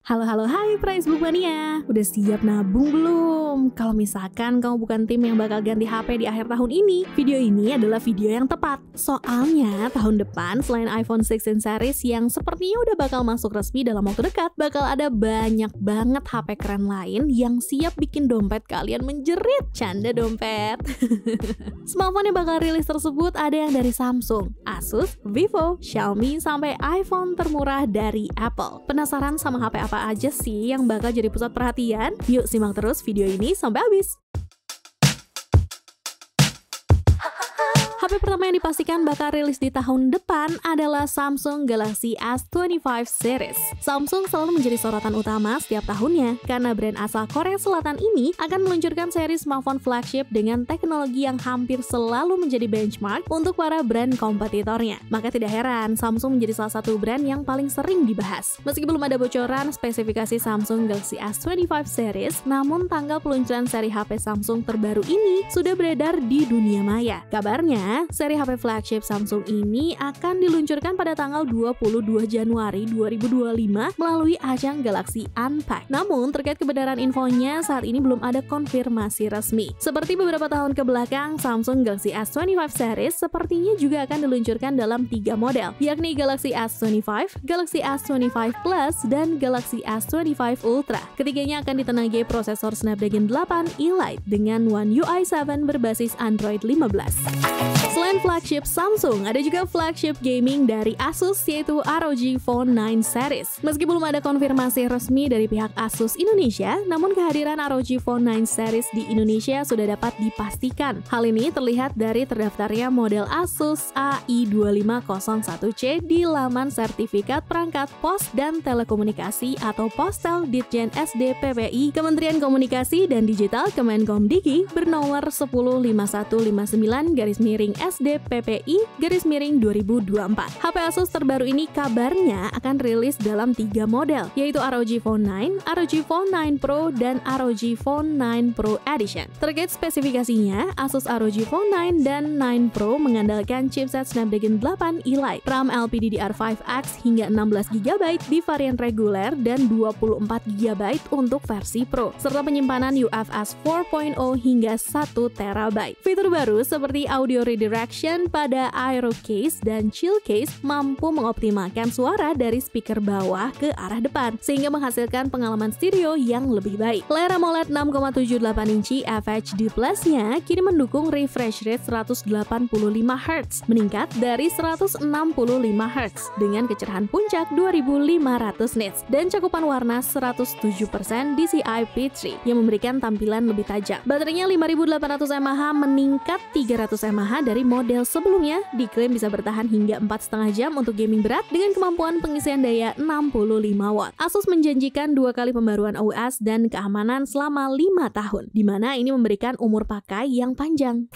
Hai Pricebook Mania, udah siap nabung belum? Kalau misalkan kamu bukan tim yang bakal ganti HP di akhir tahun ini, video ini adalah video yang tepat. Soalnya tahun depan selain iPhone 16 series yang sepertinya udah bakal masuk resmi dalam waktu dekat, bakal ada banyak banget HP keren lain yang siap bikin dompet kalian menjerit. Canda dompet. Smartphone yang bakal rilis tersebut ada yang dari Samsung, Asus, Vivo, Xiaomi, sampai iPhone termurah dari Apple. Penasaran sama HP apa aja sih yang bakal jadi pusat perhatian? Yuk simak terus video ini sampai habis. HP pertama yang dipastikan bakal rilis di tahun depan adalah Samsung Galaxy S25 series. Samsung selalu menjadi sorotan utama setiap tahunnya karena brand asal Korea Selatan ini akan meluncurkan seri smartphone flagship dengan teknologi yang hampir selalu menjadi benchmark untuk para brand kompetitornya. Maka tidak heran Samsung menjadi salah satu brand yang paling sering dibahas. Meski belum ada bocoran spesifikasi Samsung Galaxy S25 series, namun tanggal peluncuran seri HP Samsung terbaru ini sudah beredar di dunia maya. Kabarnya, seri HP flagship Samsung ini akan diluncurkan pada tanggal 22 Januari 2025 melalui ajang Galaxy Unpacked. Namun, terkait kebenaran infonya, saat ini belum ada konfirmasi resmi. Seperti beberapa tahun ke belakang, Samsung Galaxy S25 series sepertinya juga akan diluncurkan dalam 3 model, yakni Galaxy S25, Galaxy S25 Plus, dan Galaxy S25 Ultra. Ketiganya akan ditenagai prosesor Snapdragon 8 Elite dengan One UI 7 berbasis Android 15. Selain flagship Samsung, ada juga flagship gaming dari Asus yaitu ROG Phone 9 series. Meski belum ada konfirmasi resmi dari pihak Asus Indonesia, namun kehadiran ROG Phone 9 series di Indonesia sudah dapat dipastikan. Hal ini terlihat dari terdaftarnya model Asus AI2501C di laman sertifikat perangkat pos dan telekomunikasi atau Postel Ditjen SD PPI Kementerian Komunikasi dan Digital Kemenkomdiki bernomor 105159-SD-PPI-2024. HP Asus terbaru ini kabarnya akan rilis dalam 3 model, yaitu ROG Phone 9, ROG Phone 9 Pro, dan ROG Phone 9 Pro Edition. Terkait spesifikasinya, Asus ROG Phone 9 dan 9 Pro mengandalkan chipset Snapdragon 8 Elite, RAM LPDDR5X hingga 16GB di varian reguler dan 24GB untuk versi Pro, serta penyimpanan UFS 4.0 hingga 1TB. Fitur baru seperti audio redirection pada Aero Case dan Chill Case mampu mengoptimalkan suara dari speaker bawah ke arah depan, sehingga menghasilkan pengalaman stereo yang lebih baik. Layar AMOLED 6,78 inci FHD Plus-nya kini mendukung refresh rate 185Hz, meningkat dari 165Hz, dengan kecerahan puncak 2500 nits, dan cakupan warna 107% DCI P3 yang memberikan tampilan lebih tajam. Baterainya 5800 mAh meningkat 300 mAh dari model sebelumnya, diklaim bisa bertahan hingga 4,5 jam untuk gaming berat dengan kemampuan pengisian daya 65 watt. Asus menjanjikan 2 kali pembaruan OS dan keamanan selama 5 tahun, di mana ini memberikan umur pakai yang panjang.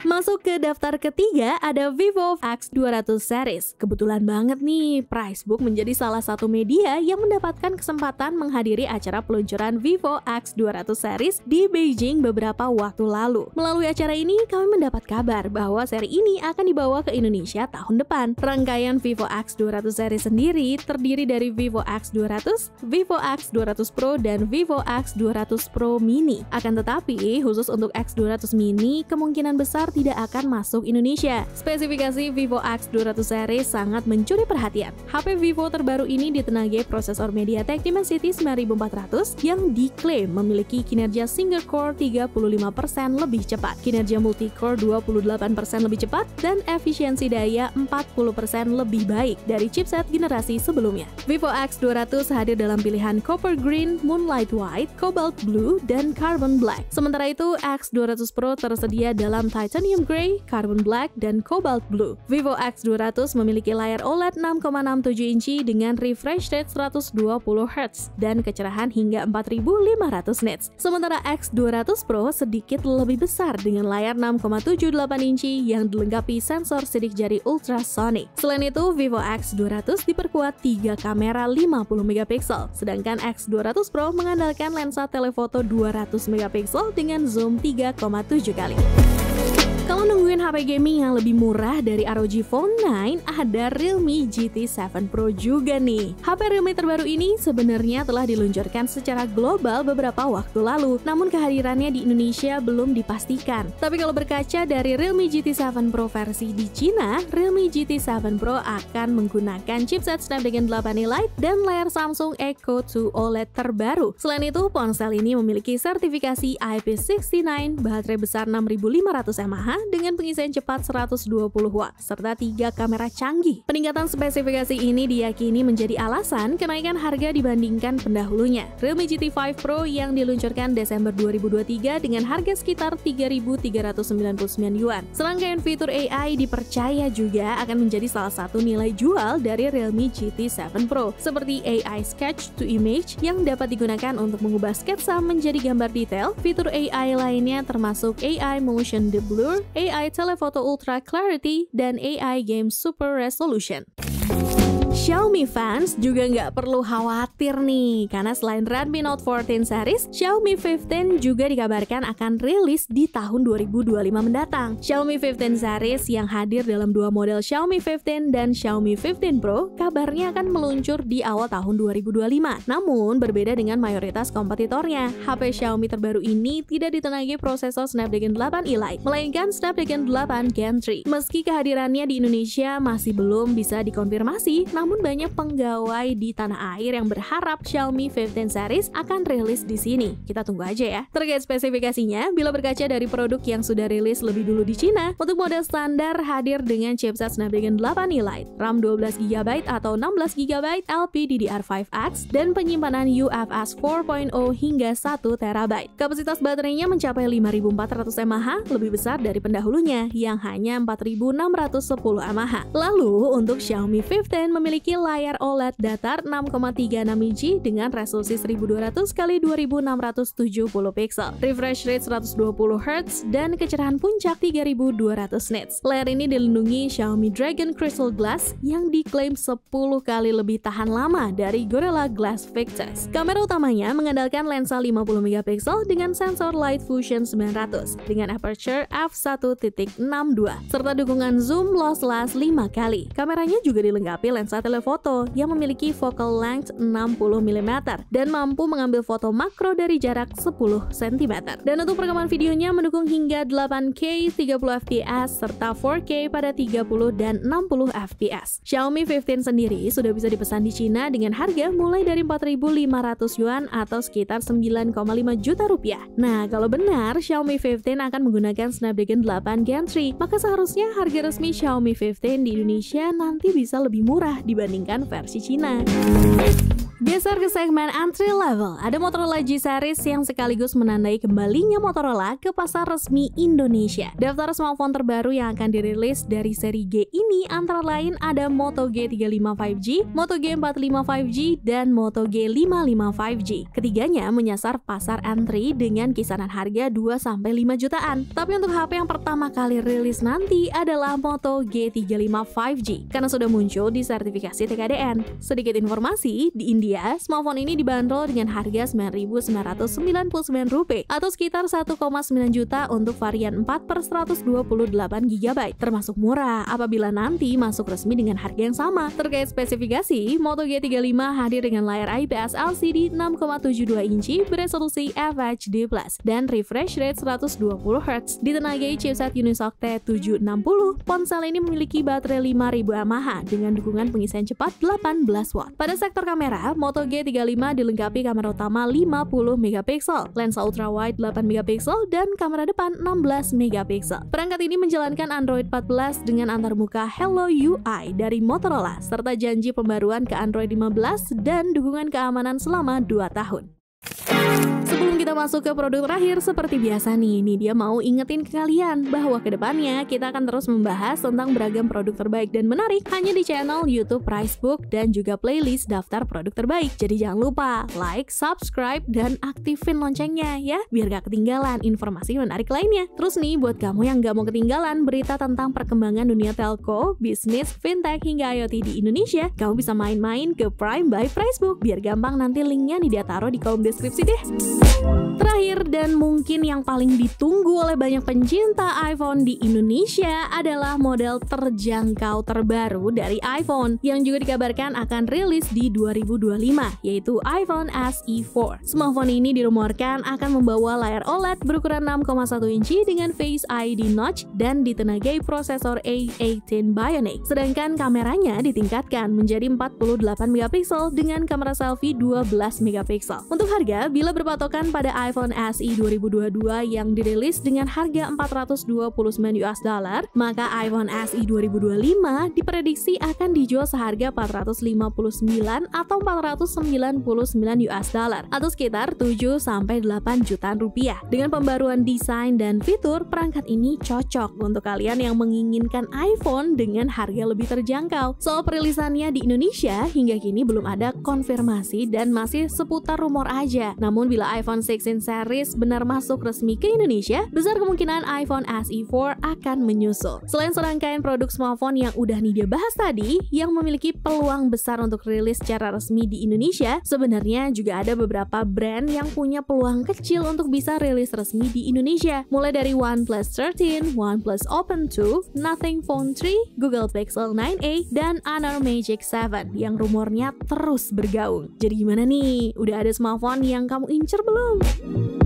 Masuk ke daftar ketiga ada Vivo X200 series. Kebetulan banget nih, Pricebook menjadi salah satu media yang mendapatkan kesempatan menghadiri acara peluncuran Vivo X200 series di Beijing beberapa waktu lalu. Melalui acara ini, kami mendapat kabar bahwa seri ini akan dibawa ke Indonesia tahun depan. Rangkaian Vivo X200 series sendiri terdiri dari Vivo X200, Vivo X200 Pro, dan Vivo X200 Pro Mini. Akan tetapi, khusus untuk X200 Mini, kemungkinan besar tidak akan masuk Indonesia. Spesifikasi Vivo X200 series sangat mencuri perhatian. HP Vivo terbaru ini ditenagai prosesor MediaTek Dimensity 9400 yang diklaim memiliki kinerja single core 35% lebih cepat, kinerja multi-core 28% lebih cepat, dan efisiensi daya 40% lebih baik dari chipset generasi sebelumnya. Vivo X200 hadir dalam pilihan Copper Green, Moonlight White, Cobalt Blue, dan Carbon Black. Sementara itu, X200 Pro tersedia dalam Titanium Grey, Carbon Black, dan Cobalt Blue. Vivo X200 memiliki layar OLED 6,67 inci dengan refresh rate 120Hz dan kecerahan hingga 4500 nits. Sementara X200 Pro sedikit lebih besar dengan layar 6,78 inci yang dilengkapi sensor sidik jari ultrasonic. Selain itu, Vivo X200 diperkuat 3 kamera 50MP, sedangkan X200 Pro mengandalkan lensa telefoto 200MP dengan zoom 3,7 kali. Kalau nungguin HP gaming yang lebih murah dari ROG Phone 9, ada Realme GT 7 Pro juga nih. HP Realme terbaru ini sebenarnya telah diluncurkan secara global beberapa waktu lalu, namun kehadirannya di Indonesia belum dipastikan. Tapi kalau berkaca dari Realme GT 7 Pro versi di Cina, Realme GT 7 Pro akan menggunakan chipset Snapdragon 8 Elite dan layar Samsung Echo 2 OLED terbaru. Selain itu, ponsel ini memiliki sertifikasi IP69, baterai besar 6500 mAh dengan pengisian cepat 120 watt, serta 3 kamera canggih. Peningkatan spesifikasi ini diyakini menjadi alasan kenaikan harga dibandingkan pendahulunya. Realme GT 5 Pro yang diluncurkan Desember 2023 dengan harga sekitar 3.399 yuan. Serangkaian fitur AI dipercaya juga akan menjadi salah satu nilai jual dari Realme GT 7 Pro, seperti AI Sketch to Image yang dapat digunakan untuk mengubah sketsa menjadi gambar detail. Fitur AI lainnya termasuk AI Motion Deblur, AI Telephoto Ultra Clarity, dan AI Game Super Resolution. Xiaomi fans juga nggak perlu khawatir nih, karena selain Redmi Note 14 series, Xiaomi 15 juga dikabarkan akan rilis di tahun 2025 mendatang. Xiaomi 15 series yang hadir dalam dua model Xiaomi 15 dan Xiaomi 15 Pro kabarnya akan meluncur di awal tahun 2025. Namun, berbeda dengan mayoritas kompetitornya, HP Xiaomi terbaru ini tidak ditengahi prosesor Snapdragon 8 Elite, melainkan Snapdragon 8 Gen 3. Meski kehadirannya di Indonesia masih belum bisa dikonfirmasi, namun banyak penggawai di tanah air yang berharap Xiaomi 15 series akan rilis di sini. Kita tunggu aja ya. Terkait spesifikasinya, bila berkaca dari produk yang sudah rilis lebih dulu di Cina, untuk model standar hadir dengan chipset Snapdragon 8 Elite, RAM 12GB atau 16GB LPDDR5X, dan penyimpanan UFS 4.0 hingga 1TB. Kapasitas baterainya mencapai 5400 mAh, lebih besar dari pendahulunya yang hanya 4610 mAh. Lalu, untuk Xiaomi 15 memiliki layar OLED datar 6,36 inci dengan resolusi 1200 x 2670 pixel, refresh rate 120 Hz, dan kecerahan puncak 3200 nits. Layar ini dilindungi Xiaomi Dragon Crystal Glass yang diklaim 10 kali lebih tahan lama dari Gorilla Glass Victus. Kamera utamanya mengandalkan lensa 50MP dengan sensor Light Fusion 900 dengan aperture f1.62 serta dukungan zoom lossless 5 kali. Kameranya juga dilengkapi lensa telefoto yang memiliki focal length 60mm dan mampu mengambil foto makro dari jarak 10 cm. Dan untuk perekaman videonya mendukung hingga 8K 30fps serta 4K pada 30 dan 60 fps. Xiaomi 15 sendiri sudah bisa dipesan di Cina dengan harga mulai dari 4.500 yuan atau sekitar 9,5 juta rupiah. Nah, kalau benar Xiaomi 15 akan menggunakan Snapdragon 8 Gen 3, maka seharusnya harga resmi Xiaomi 15 di Indonesia nanti bisa lebih murah dibandingkan versi Cina. Geser ke segmen entry level, ada Motorola G series yang sekaligus menandai kembalinya Motorola ke pasar resmi Indonesia. Daftar smartphone terbaru yang akan dirilis dari seri G ini antara lain ada Moto G35 5G, Moto G45 5G, dan Moto G55 5G. Ketiganya menyasar pasar entry dengan kisaran harga 2-5 jutaan. Tapi untuk HP yang pertama kali rilis nanti adalah Moto G35 5G karena sudah muncul di sertifikasi TKDN. Sedikit informasi, di India smartphone ini dibanderol dengan harga Rp9.999 atau sekitar 1,9 juta untuk varian 4/128GB, termasuk murah apabila nanti masuk resmi dengan harga yang sama. Terkait spesifikasi, Moto G35 hadir dengan layar IPS LCD 6,72 inci beresolusi FHD+, dan refresh rate 120Hz. Ditenagai chipset Unisoc T760, ponsel ini memiliki baterai 5000 mAh dengan dukungan pengisian cepat 18W. Pada sektor kamera, Moto G35 dilengkapi kamera utama 50MP, lensa ultrawide 8MP, dan kamera depan 16MP. Perangkat ini menjalankan Android 14 dengan antarmuka Hello UI dari Motorola, serta janji pembaruan ke Android 15 dan dukungan keamanan selama 2 tahun. Sebelum kita masuk ke produk terakhir, seperti biasa nih, ini dia mau ingetin ke kalian bahwa kedepannya kita akan terus membahas tentang beragam produk terbaik dan menarik hanya di channel YouTube Pricebook dan juga playlist daftar produk terbaik. Jadi jangan lupa like, subscribe, dan aktifin loncengnya ya, biar gak ketinggalan informasi menarik lainnya. Terus nih, buat kamu yang gak mau ketinggalan berita tentang perkembangan dunia telco, bisnis, fintech, hingga IoT di Indonesia, kamu bisa main-main ke Prime by Pricebook. Biar gampang, nanti linknya nih dia taruh di kolom deskripsi deh. Terakhir dan mungkin yang paling ditunggu oleh banyak pencinta iPhone di Indonesia adalah model terjangkau terbaru dari iPhone yang juga dikabarkan akan rilis di 2025, yaitu iPhone SE 4. Smartphone ini dirumorkan akan membawa layar OLED berukuran 6,1 inci dengan Face ID notch dan ditenagai prosesor A18 Bionic. Sedangkan kameranya ditingkatkan menjadi 48 megapiksel dengan kamera selfie 12 megapiksel. Untuk harga, bila berpatokan pada iPhone SE 2022 yang dirilis dengan harga $429, maka iPhone SE 2025 diprediksi akan dijual seharga $459 atau $499 atau sekitar 7-8 jutaan rupiah. Dengan pembaruan desain dan fitur, perangkat ini cocok untuk kalian yang menginginkan iPhone dengan harga lebih terjangkau. Soal perilisannya di Indonesia, hingga kini belum ada konfirmasi dan masih seputar rumor aja. Namun bila iPhone 16 series benar masuk resmi ke Indonesia, besar kemungkinan iPhone SE 4 akan menyusul. Selain serangkaian produk smartphone yang udah Nidia bahas tadi, yang memiliki peluang besar untuk rilis secara resmi di Indonesia, sebenarnya juga ada beberapa brand yang punya peluang kecil untuk bisa rilis resmi di Indonesia. Mulai dari OnePlus 13, OnePlus Open 2, Nothing Phone 3, Google Pixel 9a, dan Honor Magic 7 yang rumornya terus bergaung. Jadi gimana nih? Udah ada smartphone yang kamu incer belum?